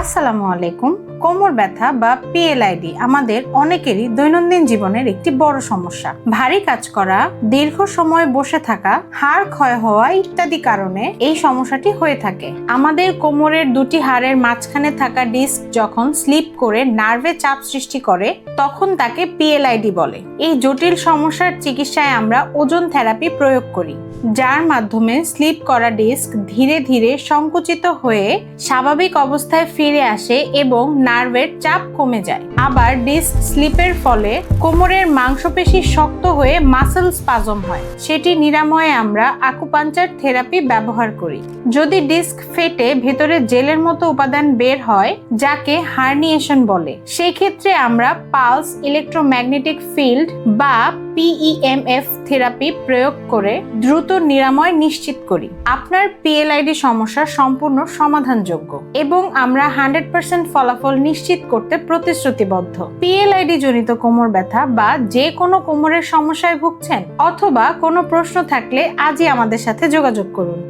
আসসালামু আলাইকুম। কোমর ব্যথা বা পিএলআইডি আমাদের অনেকেরই দৈনন্দিন জীবনের একটি বড় সমস্যা। ভারী কাজ করা, দীর্ঘ সময় বসে থাকা, হাড় ক্ষয় হওয়া ইত্যাদি কারণে এই সমস্যাটি হয়ে থাকে। আমাদের কোমরের দুটি হাড়ের মাঝখানে থাকা ডিস্ক যখন স্লিপ করে নার্ভে চাপ সৃষ্টি করে তখন তাকে পিএলআইডি বলে। এই জটিল সমস্যার চিকিৎসায় আমরা ওজন থেরাপি প্রয়োগ করি, যার মাধ্যমে স্লিপ করা ডিস্ক ধীরে ধীরে সংকুচিত হয়ে স্বাভাবিক অবস্থায় ফিরে আসে এবং নার্ভের চাপ কমে যায়। আবার ডিস্ক স্লিপের ফলে কোমরের মাংসপেশি শক্ত হয়ে মাসল স্পাজম হয়। সেটি নিরাময়ে আমরা আকুপাঞ্চার থেরাপি ব্যবহার করি। যদি ডিস্ক ফেটে ভেতরে জেলের মতো উপাদান বের হয়, যাকে হার্নিয়েশন বলে, সেই ক্ষেত্রে আমরা পালস ইলেকট্রোম্যাগনেটিক ফিল্ড বা PEMF থেরাপি প্রয়োগ করে দ্রুত নিরাময় নিশ্চিত করি। আপনার পিএলআইডি সমস্যার সম্পূর্ণ সমাধানযোগ্য এবং আমরা 100% ফলাফল নিশ্চিত করতে প্রতিশ্রুতিবদ্ধ। পিএলআইডি জনিত কোমর ব্যথা বা যে কোনো কোমরের সমস্যায় ভুগছেন অথবা কোনো প্রশ্ন থাকলে আজই আমাদের সাথে যোগাযোগ করুন।